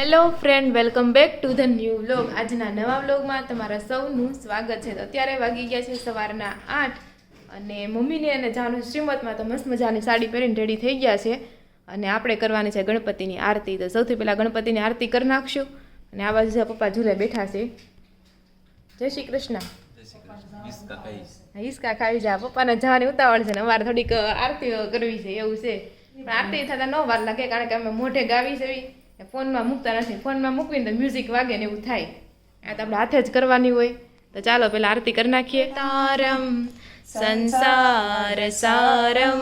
Hello friend, welcome back to the new vlog. આજના નવા વ્લોગમાં તમારા સૌનું સ્વાગત છે. તો અત્યારે વાગી ગયા છે સવારના 8 અને મમ્મીને અને જાનું શ્રીમતમાં તો મસ્ત મજાની સાડી પહેરીને રેડી થઈ ગયા છે અને આપણે કરવાની છે ગણપતિની આરતી. તો સૌથી પહેલાં ગણપતિની આરતી કરી નાખશું અને આ બાજુ પપ્પા ઝૂલે બેઠા છે. જય શ્રી કૃષ્ણ. હિસકા ખાઈ જા. પપ્પાને જવાની ઉતાવળ છે ને અમારે થોડીક આરતી કરવી છે એવું છે. પણ આરતી થતાં ન વાર લાગે કારણ કે અમે મોઢે ગાવી છે, ફોનમાં મૂકતા નથી. ફોનમાં મૂકવીને તો મ્યુઝિક વાગે ને એવું થાય. આ તો આપણે હાથે જ કરવાની હોય. તો ચાલો પહેલાં આરતી કરી નાખીએ. તારમ સંસાર સારમ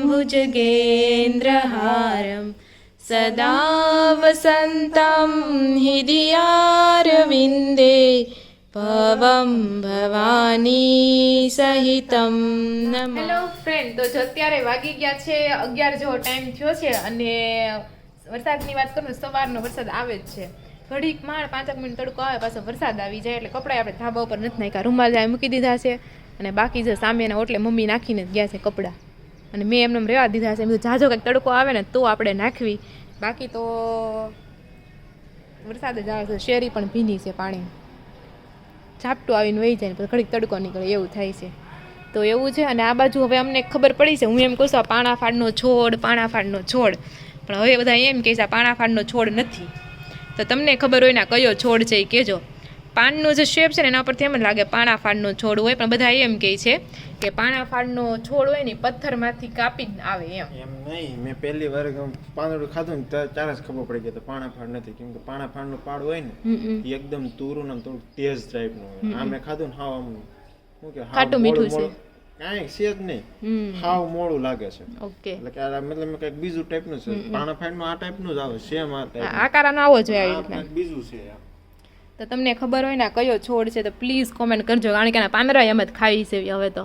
ભુજગેન્દ્રહારમ સદા વસંતમ હૃદયારવિંદે ભવમ ભવાની સહિતમ નમઃ. હેલો ફ્રેન્ડ, તો જો અત્યારે વાગી ગયા છે 11 જેવો ટાઈમ થયો છે અને વરસાદની વાત કરું તો સવારનો વરસાદ આવે જ છે. ઘડીક માંડ 5 મિનિટ તડકો આવે પાછો વરસાદ આવી જાય એટલે કપડાં આપણે ધાબા ઉપર નથી નાખ્યા, રૂમાલ જાય મૂકી દીધા છે અને બાકી જો સામેના ઓટલે મમ્મી નાખીને ગયા છે કપડાં અને મેં એમને રહેવા દીધા છે. બધું જાજો કંઈક તડકો આવે ને તો આપણે નાખવી, બાકી તો વરસાદ જ આવે છે. શેરી પણ ભીની છે, પાણી ઝાપટું આવીને વહી જાય ને પછી ઘડીક તડકો નીકળે એવું થાય છે. તો એવું છે. અને આ બાજુ હવે અમને ખબર પડી છે, હું એમ કહું છું આ પાણાફાડનો છોડ પણ હવે બધા એમ કહે છે આ પાણાફાડનો છોડ નથી. તો તમને ખબર હોય ને કયો છોડ છે એ કહેજો. પાનનો જે શેપ છે ને એના પરથી એમ જ લાગે પાણાફાડનો છોડ હોય, પણ બધા એમ કહે છે કે પાણાફાડનો છોડ હોય ને પથ્થરમાંથી કાપી આવે એમ નહીં. મેં પહેલી વાર પાંદડું ખાધું ને ત્યારે જ ખબર પડી ગઈ તો પાણાફાડ નથી, કેમ કે પાણાફાડનું પાડ હોય ને એ એકદમ તુરું ને થોડું તેજ ટાઈપનું હોય. આ મેં ખાધું ને હાવ આમ શું કે ખાટું મીઠું છે, કાંઈ છે જ નહીં, હાવ મોડું લાગે છે. ઓકે, એટલે કે આ મતલબ કંઈક બીજું ટાઈપનું છે. પાણાફાડનું આ ટાઈપનું જ આવે, સેમ આ ટાઈપ આકારનો આવો જોઈએ આવી રીતના. બીજું છે. તો તમને ખબર હોય ને કયો છોડ છે તો પ્લીઝ કોમેન્ટ કરજો, કારણ કે આના પાંદડા એમ જ ખાવી છે હવે તો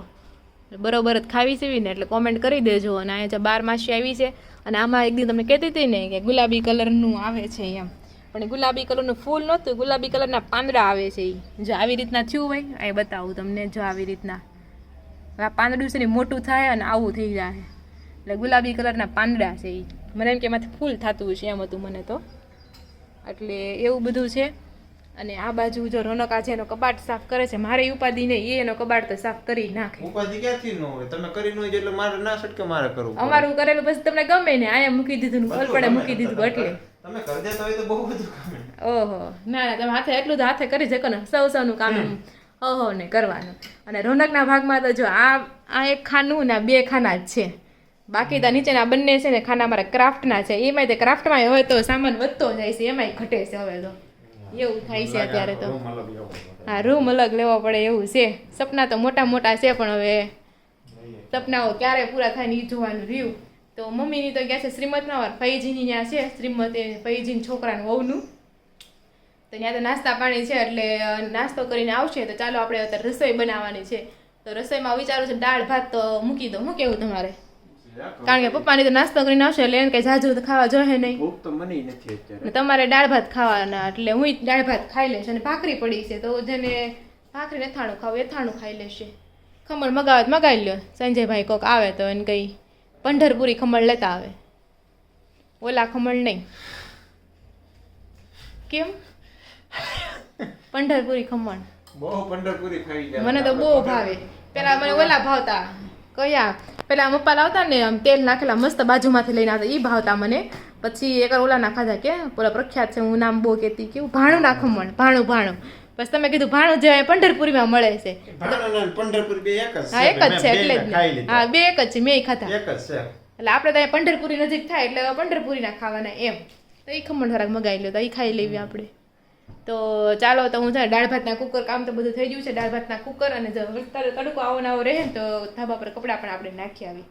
બરોબર જ ખાવી છે ને, એટલે કોમેન્ટ કરી દેજો. અને અહીંયા જે 12 માસી આવી છે અને આમાં એક દી તમને કહેતી હતી ને કે ગુલાબી કલરનું આવે છે એમ, પણ ગુલાબી કલરનું ફૂલ નહોતું, ગુલાબી કલરના પાંદડા આવે છે. એ જો આવી રીતના થયું હોય અહીં બતાવું તમને. જો આવી રીતના આ પાંદડું છે ને મોટું થાય અને આવું થઈ જાય એટલે ગુલાબી કલરના પાંદડા છે. એ મને એમ કે એમાંથી ફૂલ થતું છે એમ હતું મને તો, એટલે એવું બધું છે. અને આ બાજુ જો રોનક આજે એનો કબાટ સાફ કરે છે. મારે ઉપાધિ નહીં, એનો કબાટ તો સાફ કરી નાખે. ઉપાધિ ક્યાંથી ન હોય? તમે કરી ન હોય એટલે મારે ના સટકે મારે કરવું. અમારું કરેલું પછી તમને ગમે ને, આયા મૂકી દીધું ને પડે મૂકી દીધું એટલે તમે કરી દેતા હોય તો બહુ બધું કામ. ઓહો ના ના, તમે હાથે એટલું તો હાથે કરી શકો ને, સૌનું કામ ઓહો ને કરવાનું. અને રોનકના ભાગમાં તો જો આ એક ખાનું ને 2 ખાના જ છે, બાકી તો નીચેના બંને છે ને ખાના મારા ક્રાફ્ટના છે. એમાંય તે ક્રાફ્ટમાં હવે તો સામાન વધતો જાય છે, એમાંય ઘટે છે હવે તો એવું થાય છે અત્યારે તો. હા, રૂમ અલગ લેવો પડે એવું છે. સપના તો મોટા મોટા છે પણ હવે સપનાઓ ક્યારે પૂરા થાય ને એ જોવાનું રહ્યું. તો મમ્મીની તો ગયા છે શ્રીમતના વાર, ફઈજીની ત્યાં છે શ્રીમત, એ ફઈજીની છોકરાનું વહુનું. તો ત્યાં તો નાસ્તા પાણી છે એટલે નાસ્તો કરીને આવશે. તો ચાલો આપણે અત્યારે રસોઈ બનાવવાની છે. તો રસોઈમાં વિચારું છે દાળ ભાત તો મૂકી દો. શું કેવું તમારે? કારણ કે પપ્પાની તો નાસ્તો કરીને આવશે એટલે એને કઈ જાજુ તો ખાવા જોઈએ નહીં. ભૂખ તો મને નથી અત્યારે. તમારે દાળ ભાત ખાવાના એટલે હું દાળ ભાત ખાઈ લઈશ. અને ભાખરી પડી છે તો જેને ભાખરી અથાણું ખાવું અથાણું ખાઈ લેશે. ખમણ મગાવે તો મગાવી લ્યો. સંજયભાઈ કોક આવે તો એને કઈ પંઢરપુરી ખમણ લેતા આવે, ઓલા ખમણ નહીં. કેમ? પંઢરપુરી ખમણ બહુ પંઢરપુરી ખાઈ ગયા મને તો બહુ ભાવે. પેલા મને ઓલા ભાવતા, કયા પેલા મપ્પા લાવતા ને આમ તેલ નાખેલા મસ્ત બાજુમાંથી લઈને આવતા, એ ભાવતા મને. પછી એક ઓલા ના ખાધા કે ઓલા પ્રખ્યાત છે, હું નામ બહુ કહેતી, કેવું ભાણું ના ખમણ, ભાણું. બસ તમે કીધું ભાણું જે પંઢરપુરીમાં મળે છે. પંઢરપુરી બે એક જ છે. હા, એક જ છે એટલે જ. હા, 2 એક જ છે, મેં ખાધા એક જ છે. એટલે આપણે ત્યાં પંઢરપુરી નજીક થાય એટલે પંઢરપુરીના ખાવાના એમ. તો એ ખમણ થોડાક મગાવી લો તો એ ખાઈ લેવી આપણે. તો ચાલો, તો હું છે દાળ ભાતના કુકર, કામ તો બધું થઈ ગયું છે. દાળ ભાતના કુકર અને જો તડકો આવો નવો રહે ને તો ધાબા પર કપડાં પણ આપણે નાખી આવી.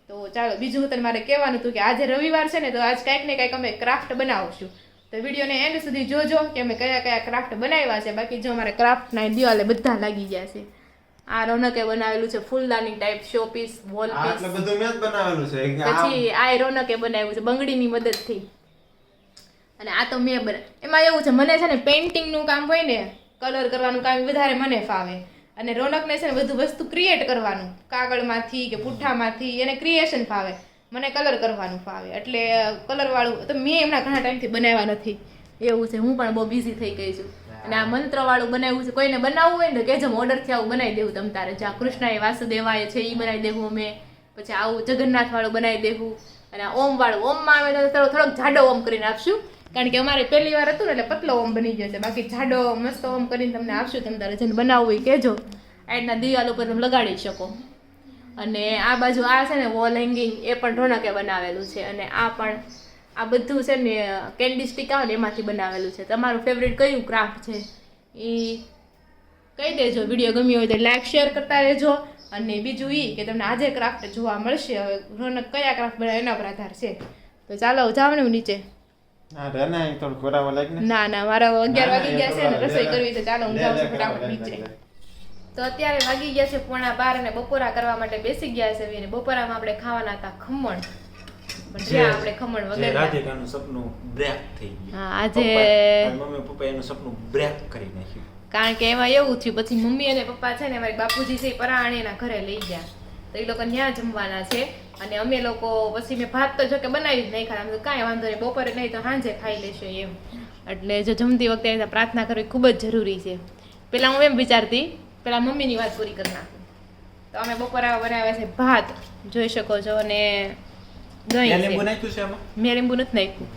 તો ચાલો, બીજું તને મારે કહેવાનું હતું કે આજે રવિવાર છે ને તો આજ કંઈક ને કંઈક અમે ક્રાફ્ટ બનાવશું. તો વિડીયોને એન્ડ સુધી જોજો કે અમે કયા કયા ક્રાફ્ટ બનાવ્યા છે. બાકી જો અમારે ક્રાફ્ટના દિવાલે બધા લાગી ગયા છે. આ રોનકે બનાવેલું છે ફૂલદાની type showpiece, wall piece. એટલે બધું મેં જ બનાવેલું છે. પછી આ રોનકે બનાવ્યું છે બંગડીની મદદથી. અને આ તો મેં એમાં એવું છે, મને છે ને પેઇન્ટિંગનું કામ હોય ને, કલર કરવાનું કામ વધારે મને ફાવે. અને રોનકને છે ને બધું વસ્તુ ક્રિએટ કરવાનું, કાગળમાંથી કે પુઠ્ઠામાંથી એને ક્રિએશન ફાવે. મને કલર કરવાનું ફાવે એટલે કલરવાળું તો મેં એમના ઘણા ટાઈમથી બનાવ્યા નથી. એવું છે, હું પણ બહુ બિઝી થઈ ગઈ છું. અને આ મંત્રવાળું બનાવ્યું છે, કોઈને બનાવવું હોય ને તો કહેજો, ઓર્ડરથી આવું બનાવી દેવું તમ તારે. જ્યાં કૃષ્ણએ વાસુદેવાય છે એ બનાવી દેવું અમે, પછી આવું જગન્નાથ વાળું બનાવી દેવું, અને આ ઓમ વાળું, ઓમમાં આવે તો થોડોક જાડો ઓમ કરીને આપશું, કારણ કે અમારે પહેલી વાર હતું ને એટલે પતલો ઓમ બની ગયો છે. બાકી જાડો મસ્ત ઓમ કરીને તમને આપશું, તમે તારે જેને બનાવવું હોય કહેજો. આ રીતના દિવાલ ઉપર તમે લગાડી શકો. અને આ બાજુ આ છે ને વોલ હેંગિંગ, એ પણ રોનકે બનાવેલું છે. અને આ પણ આ બધું છે ને કેન્ડી સ્ટિક આવે ને એમાંથી બનાવેલું છે. તમારું ફેવરેટ કયું ક્રાફ્ટ છે એ કહી દેજો. વિડીયો ગમ્યો હોય તો લાઈક શેર કરતા રહેજો. અને બીજું એ કે તમને આજે ક્રાફ્ટ જોવા મળશે. હવે રોનક કયા ક્રાફ્ટ બનાવે એના પર આધાર છે. તો ચાલો જાવ ને નીચે. ના ના, મારા 11 વાગી ગયા છે ને રસોઈ કરવી, તો ચાલો હું જાઉં છું ફટાફટ નીચે. તો અત્યારે વાગી ગયા છે 11:15 અને બપોરા કરવા માટે બેસી ગયા છે. અને બપોરામાં આપણે ખાવાના હતા ખમણ. પણ જ્યાં આપણે ખમણ વગર રાધિકાનું સપનું બ્રેક થઈ ગયું. હા, આજે મમ્મી પપ્પા એનું સપનું બ્રેક કરી નાખ્યું. કારણ કે એમાં એવું થયું, પછી મમ્મી અને પપ્પા છે ને અમારી બાપુજી છે પરાણીના ઘરે લઈ ગયા, તો એ લોકો ત્યાં જમવાના છે. અને અમે લોકો પછી મેં ભાત તો જો કે બનાવી જ નહીં ખાતા, કાંઈ વાંધો નહીં, બપોરે નહીં તો સાંજે ખાઈ લેશું એમ. એટલે જો જમતી વખતે પ્રાર્થના કરવી ખૂબ જ જરૂરી છે. પહેલાં હું એમ વિચારતી, પહેલાં મમ્મીની વાત પૂરી કરી નાખું. તો અમે બપોરા બનાવ્યા છે ભાત, જોઈ શકો છો, અને દહીં છે. મેં લીંબુ નથી નાખ્યું,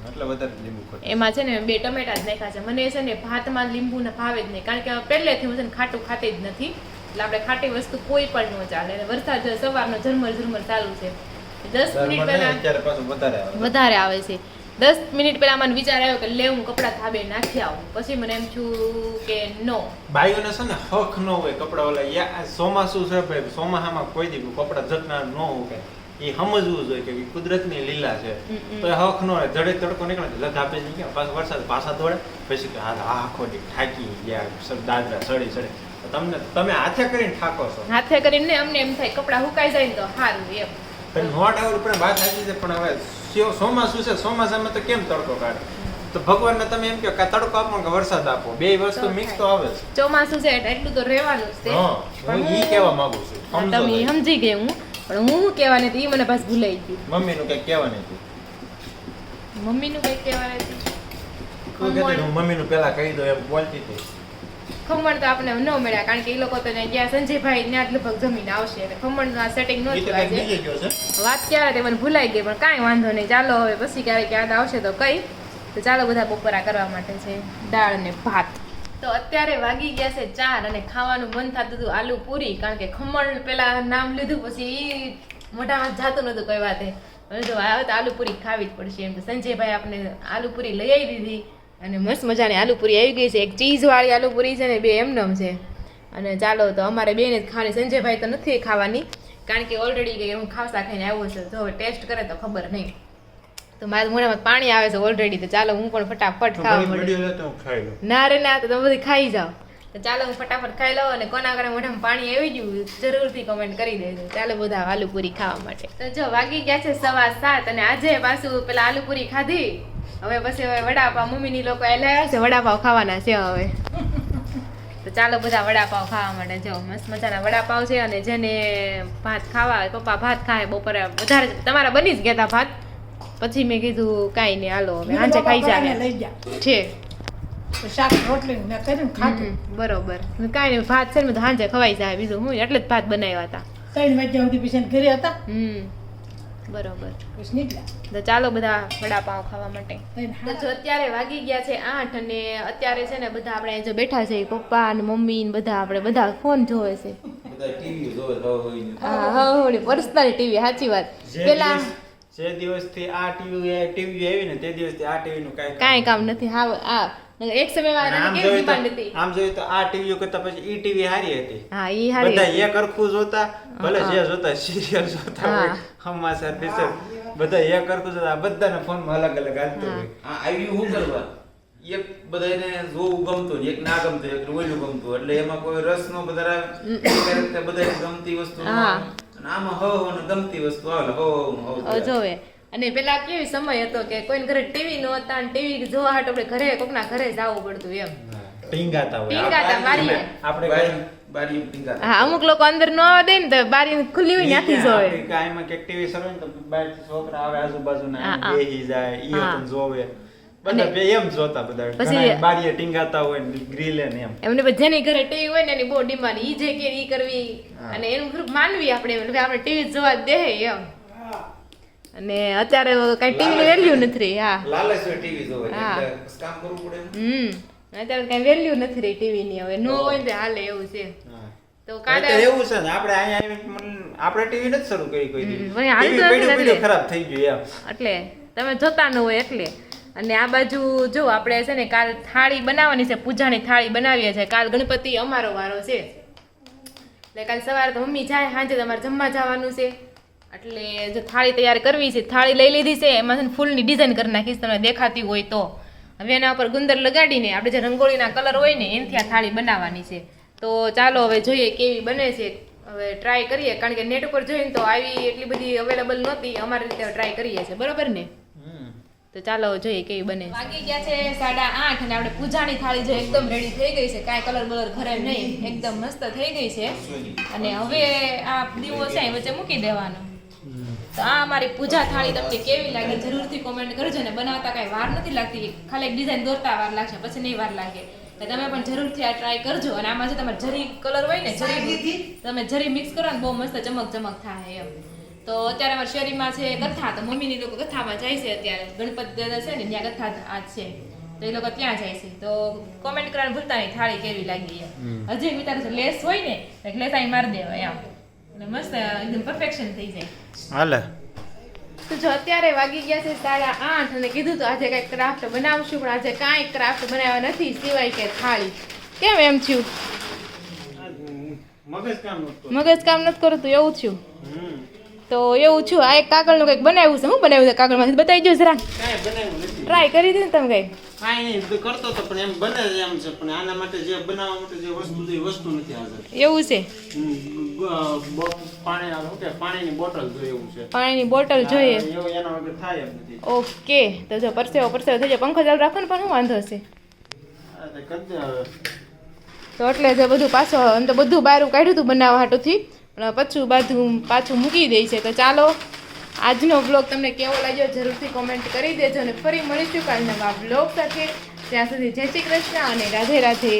એમાં છે ને 2 ટમેટા જ નાખ્યા છે. મને છે ને ભાતમાં લીંબુ ને ભાવે જ નહીં, કારણ કે પહેલેથી હું છે ને ખાટું ખાતી જ નથી, એટલે આપણે ખાટી વસ્તુ કોઈ પણ ન ચાલે. અને વરસાદ સવારનો ઝરમર ચાલુ છે. 10 મિનિટ પહેલા વધારે આવે છે. 10 મિનિટ પહેલા મને વિચાર આવ્યો કે લે હું કપડાં ધાબે નાખી આવું. પછી મને એમ થયું કે નો, બાઈઓને છે ને હક ન હોય કપડા ઓલા ચોમાસું છે ભાઈ, ચોમાસામાં કોઈ દી કપડા જતના ન હોય, એ સમજવું જોઈએ કે કુદરતની લીલા છે. તો એ હક ન હોય, જડે તડકો નીકળે ધાબે જઈ ગયા, પાછો વરસાદ પાછા દોડે, પછી કે આખો દી થાકી ગયા, દાદરા સડી તમે હાથે કરીને થાકો છો. હાથે કરીને અમને એમ થાય કપડાં સુકાઈ જાય ને તો સારું એમ. નો ડાઉટ પણ વાત સાચી છે, પણ હવે ચોમાસું છે, ચોમાસામાં તો કેમ તડકો કાઢે? તો ભગવાનને તમે એમ કહો કે તડકો આપો કે વરસાદ આપો, બે વસ્તુ મિક્સ તો આવે છે. ચોમાસું છે એટલું તો રહેવાનું જ છે. હું ઈ કહેવા માંગુ છું, તમે સમજી ગઈ હું, પણ હું કહેવાની હતી એ મને પાછું ભૂલાઈ ગયું. મમ્મીનું કંઈક કહેવાની હતી. મમ્મીનું કંઈક કહેવાની હતી. મમ્મીનું પેલા કહી દો એમ બોલતી હતી. ખમણ તો આપણે ન મળ્યા, કારણ કે એ લોકો તો ગયા સંજયભાઈ ત્યાં જ લગભગ જમીને આવશે, એટલે ખમણ સેટિંગ ન થયું આજે. વાત ક્યારે તે મને ભૂલાઈ ગઈ, પણ કાંઈ વાંધો નહીં. ચાલો હવે પછી ક્યારેક યાદ આવશે તો કઈ. તો ચાલો બધા બપોરા કરવા માટે છે દાળ અને ભાત. તો અત્યારે વાગી ગયા છે 4 અને ખાવાનું મન થતું હતું આલુ પૂરી, કારણ કે ખમણ પેલા નામ લીધું પછી મોઢામાં જાતું નતું કઈ વાતે. જો આવે તો આલુ પૂરી ખાવી જ પડશે એમ. તો સંજયભાઈ આપણે આલુ પૂરી લઈ આવી દીધી, અને મસ્ત મજાની આલુ પૂરી આવી ગઈ છે. એક ચીઝવાળી આલુ પૂરી છે ને 2 એમનેમ છે. અને ચાલો તો અમારે બેને જ ખાવાની, સંજયભાઈ તો નથી ખાવાની, કારણ કે ઓલરેડી હું ખાવસા ખાઈને આવ્યો છું. જો ટેસ્ટ કરે તો ખબર નહીં. તો મારા મોઢામાં પાણી આવે છે ઓલરેડી. તો ચાલો હું પણ ફટાફટ ખાવા મળું. ના રે ના, તો તમે બધી ખાઈ જાઓ. તો ચાલો હું ફટાફટ ખાઈ લઉં, અને કોના કોના મોઢામાં પાણી આવી ગયું જરૂરથી કમેન્ટ કરી દેજો. ચાલો બધા આલુ પૂરી ખાવા માટે. તો જો વાગી ગયા છે 7:15, અને આજે પાછું પેલા આલુ પૂરી ખાધી. હવે પછી હવે વડાપાવ મમ્મીની લોકો લાવ્યા છે, વડાપાવ ખાવાના છે હવે. તો ચાલો બધા વડાપાવ ખાવા માટે. જો મસ્ત મજાના વડાપાવ છે. અને જેને ભાત ખાવા, પપ્પા ભાત ખાય બપોરે વધારે, તમારા બની જ ગયા હતા ભાત. પછી મેં કીધું કાંઈ નહીં, હાલો હવે સાંજે ખાઈ જાય છે શાક રોટલી મેં કરીને ખાધું. બરોબર, કાંઈ નહીં, ભાત છે ને સાંજે ખવાઈ જાય. બીજું હું એટલે જ ભાત બનાવ્યા હતા. 3 વાગ્યા સુધી પછી ઘરે હતા. બરોબર. પછી નીકળ્યા. તો ચાલો બધા વડાપાવ ખાવા માટે. તો જો અત્યારે વાગી ગયા છે 8, અને અત્યારે છે ને બધા આપણે જો બેઠા છે, પપ્પા ને મમ્મી ને બધા, આપણે બધા ફોન જોવે છે. હા, પર્સનલ ટીવી, સાચી વાત. પેલા જે દિવસથી આ ટીવી આવી ને તે દિવસથી આ ટીવી નું કાંઈ કામ નથી. હા, એક સમયમાં કેવી ડિમાન્ડ હતી. આમ જોઈએ તો આ ટીવી કરતા પછી ઈ ટીવી હારી હતી. હા, ઈ હારી. બધા એક હરખું જોતા, ભલે જે જોતા સિરિયલ જોતા હોય, હમાસર પિક્ચર, બધા એક હરખું જોતા. બધાના ફોનમાં અલગ અલગ હાલતું હોય. આ આવ્યું શું કરવા? એક બધાને જોવું ગમતું ને એક ના ગમતું, એક ઓલું ગમતું, એટલે એમાં કોઈ રસ નો બધા બધાને ગમતી વસ્તુ, આમાં હવ ગમતી વસ્તુ આવે જોવે. અને પેલા કેવી સમય હતો કે કોઈને ઘરે ટીવી નો હતા, અને ટીવી જોવા હાટ આપણે ઘરે કોકના ઘરે જવું પડતું એમ. ટીંગાતા બારીએ આપણે બારી ટીંગાતા. હા, અમુક લોકો અંદર ન આવે દે ને તો બારી ખુલ્લી હોય ત્યાંથી જોવે. કાયમાં કે ટીવી શરૂ ને તો બહાર છોકરા આવે આજુબાજુના બેહી જાય, ઈ પણ જોવે. બધા બે એમ જોતા બધા પછી- ઘણા બારીએ ટીંગાતા હોય ને ગ્રીલે ને એમ એમને પછી જેની ઘરે ટીવી હોય ને એની બહુ ડિમાન્ડ ઈ જે કે ઈ કરવી અને એનું થોડુંક માનવી આપણે એટલે આપણે ટીવી જોવા જ દે એમ અને અત્યારે કઈ ટીવી વેલ્યુ નથી રહી હા લાલચ હોય ટીવી જોવે હા. એટલે કામ કરવું પડે એમ. અત્યારે કઈ વેલ્યુ નથી રહી ટીવી ની હવે નો હોય ને તો હાલે એવું છે હા. તો અત્યારે કાલે એવું છે ને આપણે અહીંયા આપણે ટીવી નથી શરૂ કરી કોઈ દી ભાઈ હાલતું ટીવી નથી પીડ્યું એટલે. ખરાબ થઈ ગયું એમ એટલે તમે જોતા ન હોય એટલે અને આ બાજુ જો આપણે છે ને કાલ થાળી બનાવવાની છે પૂજાની થાળી બનાવીએ છીએ કાલ ગણપતિ અમારો વારો છે એટલે કાલ સવારે તો મમ્મી જાય સાંજે તમારે જમવા જવાનું છે એટલે જો થાળી તૈયાર કરવી છે થાળી લઈ લીધી છે એમાં છે ને ફૂલની ડિઝાઇન કરી નાખીશ તમને દેખાતી હોય તો હવે એના ઉપર ગુંદર લગાડીને આપણે જે રંગોળીના કલર હોય ને એનાથી આ થાળી બનાવવાની છે તો ચાલો હવે જોઈએ કેવી બને છે હવે ટ્રાય કરીએ કારણ કે નેટ ઉપર જોઈને તો આવી એટલી બધી અવેલેબલ નહોતી અમારી રીતે ટ્રાય કરીએ છીએ બરોબર ને તો ચાલો જોઈએ કેવી બને વાગી ગયા છે 8:30 અને આપણે પૂજાની થાળી જો એકદમ રેડી થઈ ગઈ છે કાંઈ કલર બલર ઘરે નહીં એકદમ મસ્ત થઈ ગઈ છે અને હવે આ દીવો છે એ વચ્ચે મૂકી દેવાનો તો આ અમારી પૂજા થાળી તમને કેવી લાગી જરૂરથી કોમેન્ટ કરજો ને બનાવતા કાંઈ વાર નથી લાગતી ખાલી એક ડિઝાઇન દોરતા વાર લાગશે પછી નહીં વાર લાગે તો તમે પણ જરૂરથી આ ટ્રાય કરજો અને આમાં જો તમારે જરી કલર હોય ને જરી તમે જરી મિક્સ કરો ને બહુ મસ્ત ચમક ચમક થાય એમ તો અત્યારે અમારા શેરીમાં છે કથા તો મમ્મીની લોકો કથામાં જાય છે અત્યારે ગણપતિ દાદા છે ને ત્યાં કથા આજ છે તો એ લોકો ત્યાં જાય છે તો કોમેન્ટ કરવાનું ભૂલતા નહીં થાળી કેવી લાગી એમ હજી વિચારું છે લેસ હોય ને એટલે લેસ અહીં મારી દેવાય એમ એટલે મસ્ત એકદમ પરફેક્શન થઈ જાય હાલે તો જો અત્યારે વાગી ગયા છે 8:30 અને કીધું તો આજે કંઈક ક્રાફ્ટ બનાવશું પણ આજે કાંઈ ક્રાફ્ટ બનાવ્યા નથી સિવાય કે થાળી કેમ એમ થયું મગજ કામ નહોતું મગજ કામ નથી કરતું એવું થયું તો એવું છું આ એક કાગળનું કંઈક બનાવ્યું છે શું બનાવ્યું છે કાગળમાંથી બતાવી દો જરા કાંઈ બનાવ્યું નથી ટ્રાય કરી દીધું ને તમે કંઈ કાંઈ નહીં બધું કરતો હતો પણ એમ બને જ એમ છે પણ આના માટે જે બનાવવા માટે જે વસ્તુ છે એ વસ્તુ નથી હાજર એવું છે પાણીની બોટલ જોઈએ એવું છે પાણીની બોટલ જોઈએ એવું એના વગર થાય એમ નથી ઓકે તો જો પરસેવો થઈ જાય પંખો ચાલુ રાખો ને પણ શું વાંધો છે આ તો કરી દે હવે તો એટલે જે બધું પાછો આમ તો બધું બહાર કાઢ્યું હતું બનાવવા હાટુથી પણ પાછું મૂકી દે છે તો ચાલો આજનો બ્લોગ તમને કેવો લાગ્યો જરૂરથી કોમેન્ટ કરી દેજો અને ફરી મળીશું કાલના બ્લોગ સાથે ત્યાં સુધી જય શ્રી કૃષ્ણ અને રાધે રાધે